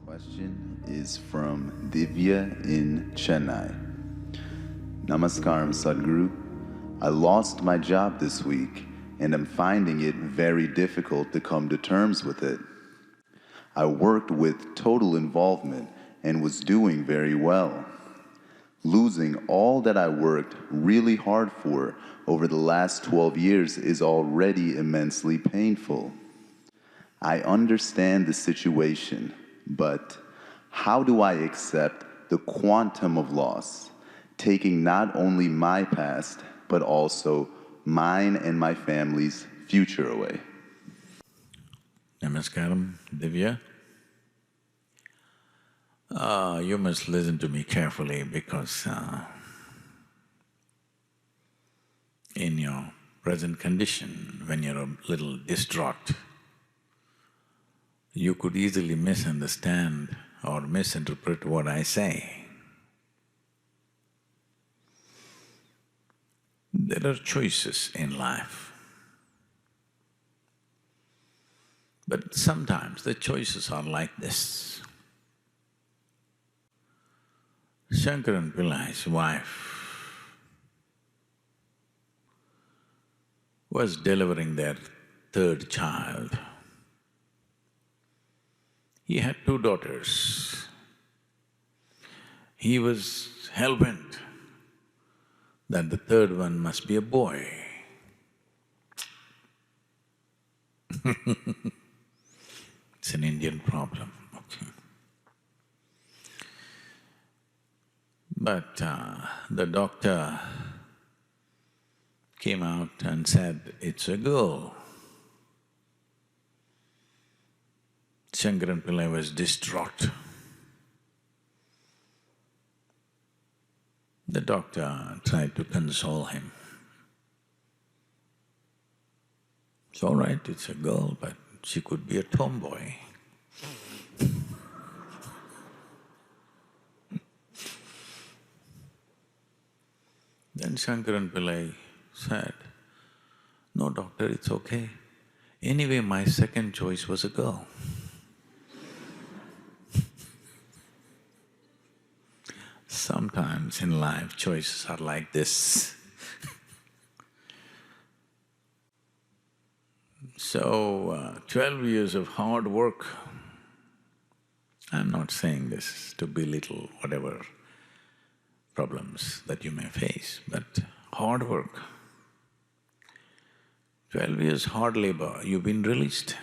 Question is from Divya in Chennai. Namaskaram, Sadhguru. I lost my job this week and I'm finding it very difficult to come to terms with it. I worked with total involvement and was doing very well. Losing all that I worked really hard for over the last 12 years is already immensely painful. I understand the situation, but how do I accept the quantum of loss, taking not only my past, but also mine and my family's future away? Namaskaram, Divya. You must listen to me carefully because in your present condition, when you're a little distraught, you could easily misunderstand or misinterpret what I say. There are choices in life, but sometimes the choices are like this. Shankaran Pillai's wife was delivering their third child. He had 2 daughters. He was hell-bent that the third one must be a boy. It's an Indian problem, okay. But the doctor came out and said, it's a girl. Shankaran Pillai was distraught. The doctor tried to console him. It's all right, it's a girl, but she could be a tomboy. Then Shankaran Pillai said, no doctor, it's okay. Anyway, my second choice was a girl. Sometimes in life, choices are like this. So, 12 years of hard work, I'm not saying this to belittle whatever problems that you may face, but hard work. 12 years hard labor, you've been released.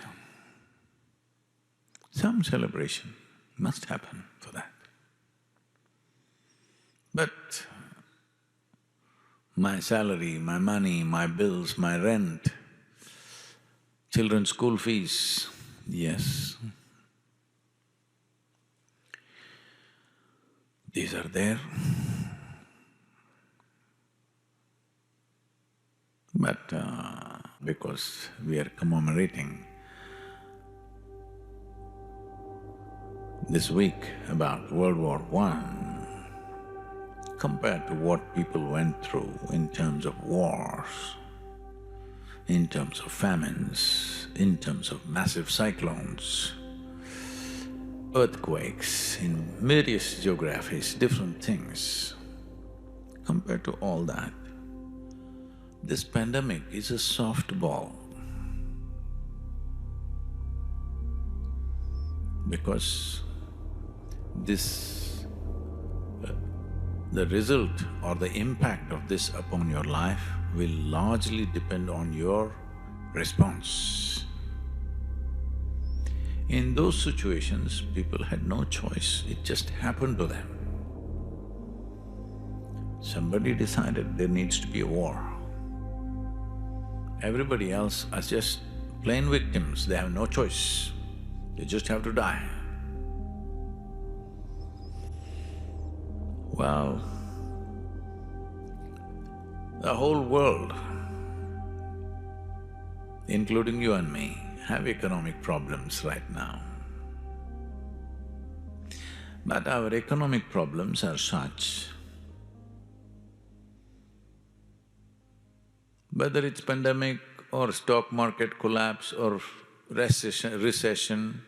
Some celebration must happen for that. But my salary, my money, my bills, my rent, children's school fees, yes, these are there. But because we are commemorating this week about World War I, compared to what people went through in terms of wars, in terms of famines, in terms of massive cyclones, earthquakes, in various geographies, different things, compared to all that, this pandemic is a softball. Because the result or the impact of this upon your life will largely depend on your response. In those situations, people had no choice, it just happened to them. Somebody decided there needs to be a war. Everybody else are just plain victims, they have no choice, they just have to die. Well, the whole world including you and me, have economic problems right now. But our economic problems are such, whether it's pandemic or stock market collapse or recession,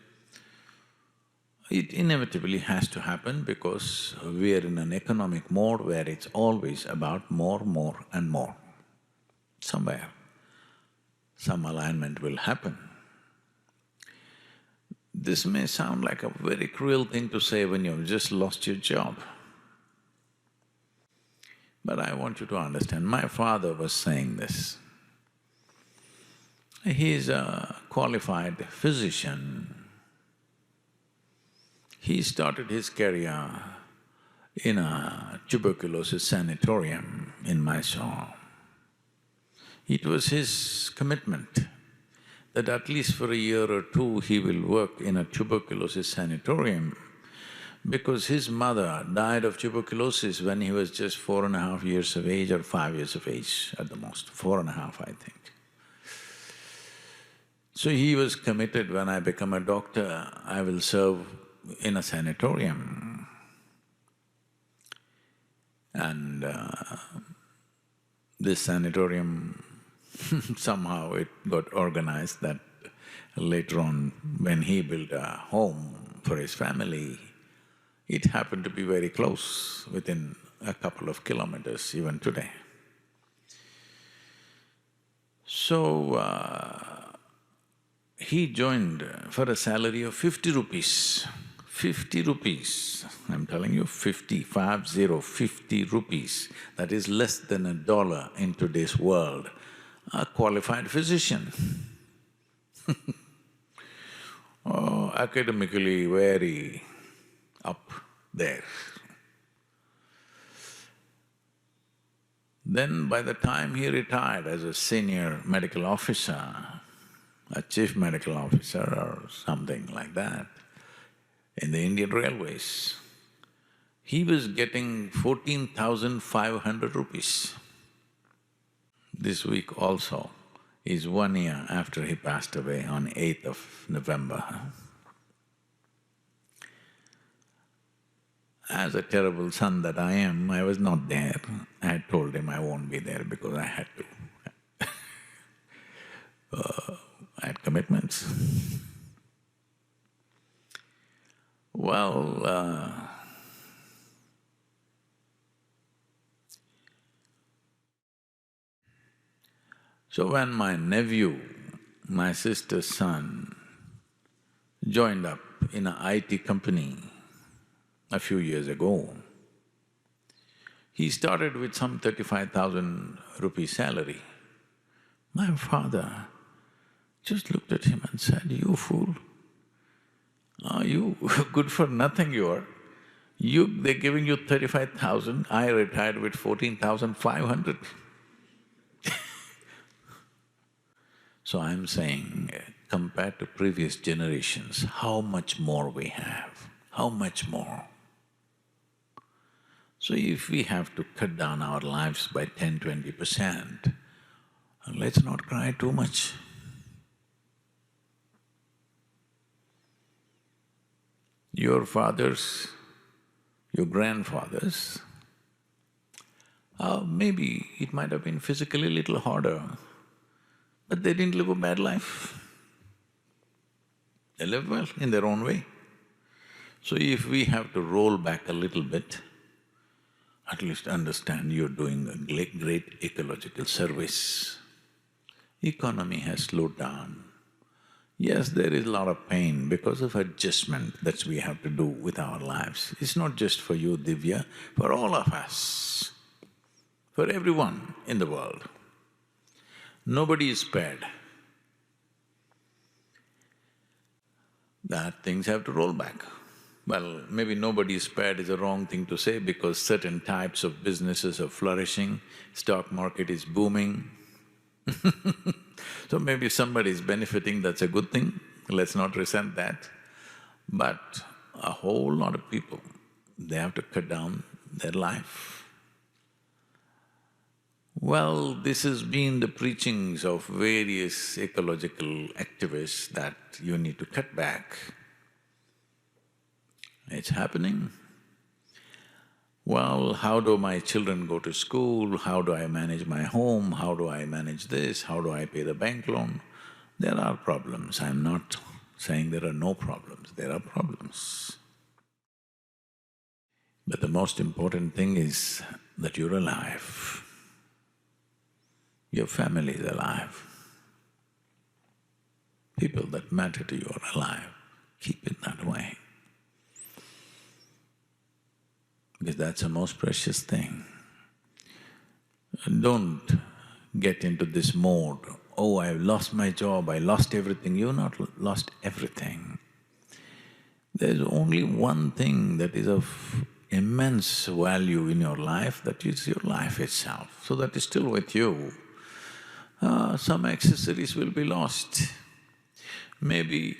it inevitably has to happen because we are in an economic mode where it's always about more and more. Somewhere, some alignment will happen. This may sound like a very cruel thing to say when you've just lost your job. But I want you to understand, my father was saying this. He's a qualified physician. He started his career in a tuberculosis sanatorium in Mysore. It was his commitment that at least for a year or two he will work in a tuberculosis sanatorium because his mother died of tuberculosis when he was just 4.5 years of age or 5 years of age at the most, 4.5 I think. So he was committed, when I become a doctor, I will serve in a sanatorium. And this sanatorium somehow it got organized that later on when he built a home for his family, it happened to be very close, within a couple of kilometers even today. So, he joined for a salary of 50 rupees. 50 rupees, I'm telling you, 50 rupees. That is less than $1 in today's world. A qualified physician. Oh, academically very up there. Then by the time he retired as a senior medical officer, a chief medical officer or something like that, in the Indian Railways, he was getting 14,500 rupees. This week also is 1 year after he passed away on 8th of November. As a terrible son that I am, I was not there. I had told him I won't be there because I had to. I had commitments. Well, so when my nephew, my sister's son, joined up in an IT company a few years ago, he started with some 35,000 rupee salary. My father just looked at him and said, "You fool, are you good for nothing you are? They're giving you 35,000, I retired with 14,500. So I'm saying, compared to previous generations, how much more we have, how much more? So if we have to cut down our lives by 10–20%, let's not cry too much. Your fathers, your grandfathers, maybe it might have been physically a little harder, but they didn't live a bad life. They lived well in their own way. So if we have to roll back a little bit, at least understand you're doing a great ecological service. Economy has slowed down. Yes, there is a lot of pain because of adjustment that we have to do with our lives. It's not just for you, Divya, for all of us, for everyone in the world. Nobody is spared. That things have to roll back. Well, maybe nobody is spared is a wrong thing to say because certain types of businesses are flourishing, stock market is booming. So maybe somebody is benefiting, that's a good thing, let's not resent that. But a whole lot of people, they have to cut down their life. Well, this has been the preachings of various ecological activists that you need to cut back. It's happening. Well, how do my children go to school? How do I manage my home? How do I manage this? How do I pay the bank loan? There are problems. I'm not saying there are no problems, there are problems. But the most important thing is that you're alive. Your family is alive. People that matter to you are alive. Keep it that way. Because that's the most precious thing. Don't get into this mode, oh, I've lost my job, I lost everything. You've not lost everything. There's only one thing that is of immense value in your life, that is your life itself. So that is still with you. Some accessories will be lost. Maybe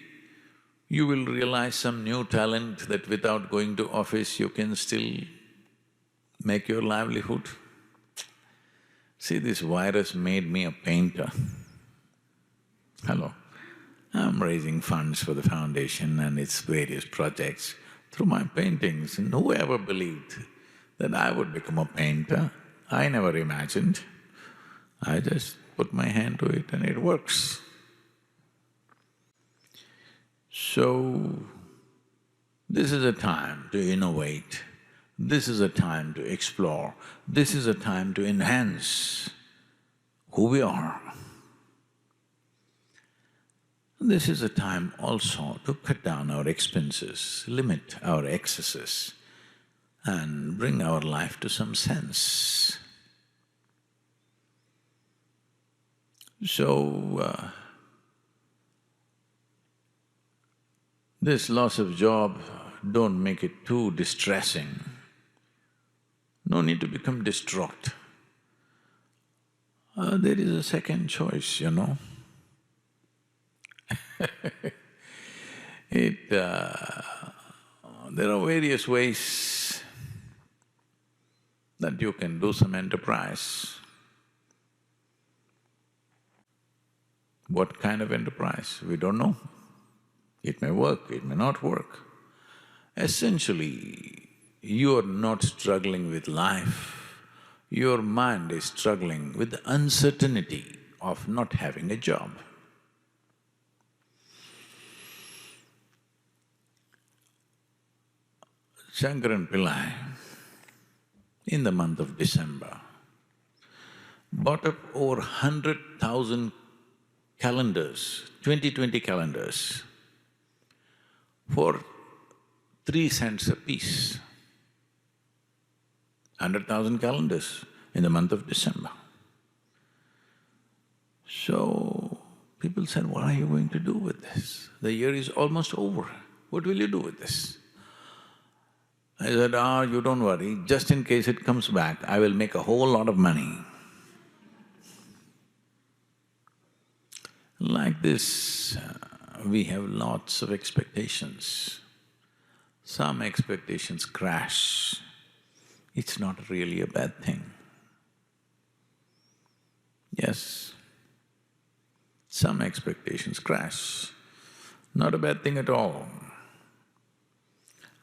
you will realize some new talent that without going to office you can still make your livelihood. See, this virus made me a painter. Hello. I'm raising funds for the foundation and its various projects through my paintings, and who ever believed that I would become a painter? I never imagined. I just put my hand to it and it works. So, this is a time to innovate, this is a time to explore, this is a time to enhance who we are. This is a time also to cut down our expenses, limit our excesses, and bring our life to some sense. So, this loss of job, don't make it too distressing. No need to become distraught. There is a second choice, you know. There are various ways that you can do some enterprise. What kind of enterprise? We don't know. It may work, it may not work. Essentially, you are not struggling with life, your mind is struggling with the uncertainty of not having a job. Shankaran Pillai, in the month of December, bought up over 100,000 calendars, 2020 calendars, for 3 cents a piece. 100,000 calendars in the month of December. So, people said, what are you going to do with this? The year is almost over, what will you do with this? I said, you don't worry, just in case it comes back, I will make a whole lot of money. Like this, we have lots of expectations. Some expectations crash. It's not really a bad thing. Yes, some expectations crash, not a bad thing at all.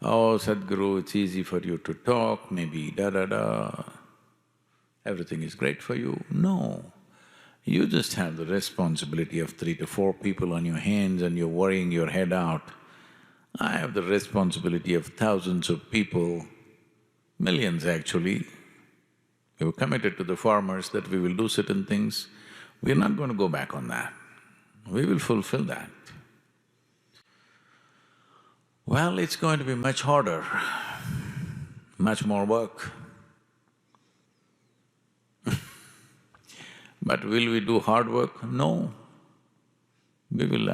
Oh, Sadhguru, it's easy for you to talk, maybe da-da-da, everything is great for you. No, you just have the responsibility of 3 to 4 people on your hands and you're worrying your head out. I have the responsibility of thousands of people, millions actually. We were committed to the farmers that we will do certain things. We're not going to go back on that. We will fulfill that. Well, it's going to be much harder, much more work. But will we do hard work? No. We will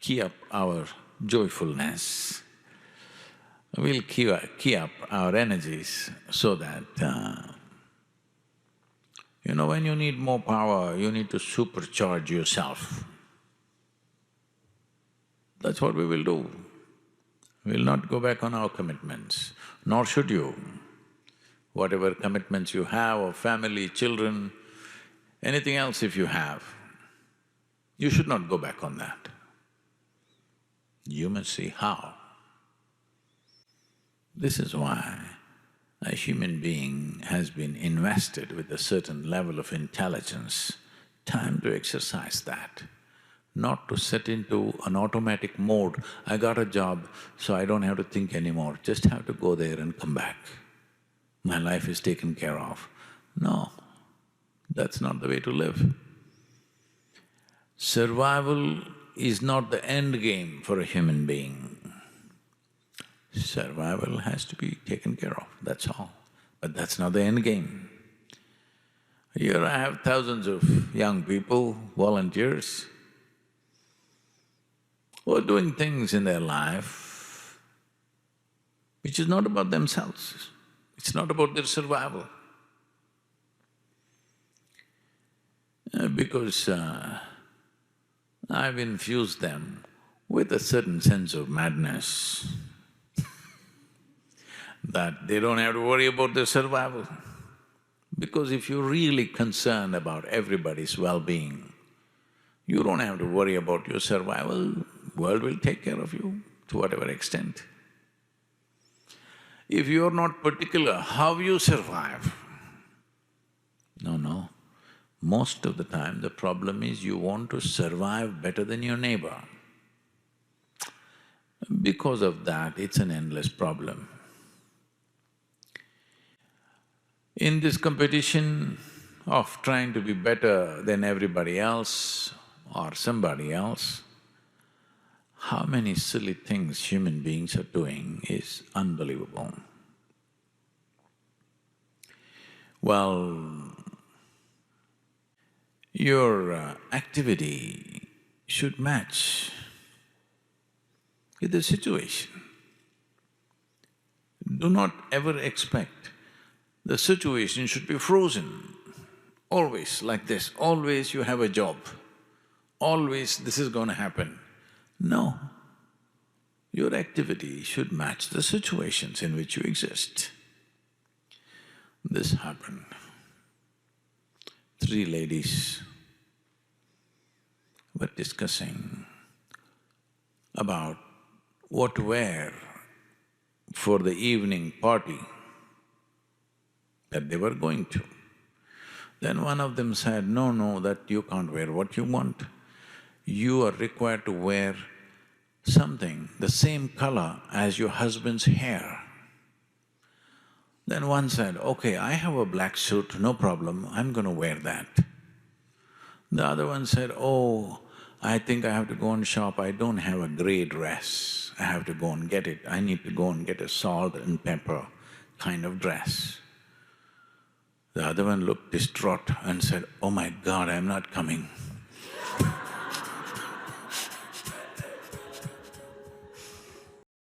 key up our joyfulness. We'll key up our energies so that, when you need more power, you need to supercharge yourself. That's what we will do. We'll not go back on our commitments, nor should you. whatever commitments you have of family, children, anything else if you have, you should not go back on that. You must see how. This is why a human being has been invested with a certain level of intelligence. Time to exercise that, not to set into an automatic mode, I got a job, so I don't have to think anymore, just have to go there and come back. My life is taken care of. No, that's not the way to live. Survival is not the end game for a human being. Survival has to be taken care of, that's all. But that's not the end game. Here I have thousands of young people, volunteers, who are doing things in their life which is not about themselves, it's not about their survival. Because I've infused them with a certain sense of madness that they don't have to worry about their survival. Because if you're really concerned about everybody's well-being, you don't have to worry about your survival, world will take care of you to whatever extent. If you're not particular how you survive, no. Most of the time the problem is you want to survive better than your neighbor. Because of that, it's an endless problem. In this competition of trying to be better than everybody else or somebody else, how many silly things human beings are doing is unbelievable. Well, your activity should match with the situation. Do not ever expect the situation should be frozen, always like this, always you have a job, always this is going to happen. No, your activity should match the situations in which you exist. This happened. 3 ladies were discussing about what to wear for the evening party that they were going to. Then one of them said, no, that you can't wear what you want. You are required to wear something the same color as your husband's hair. Then one said, okay, I have a black suit, no problem, I'm going to wear that. The other one said, oh, I think I have to go and shop, I don't have a grey dress, I have to go and get it, I need to go and get a salt and pepper kind of dress. The other one looked distraught and said, oh my God, I'm not coming.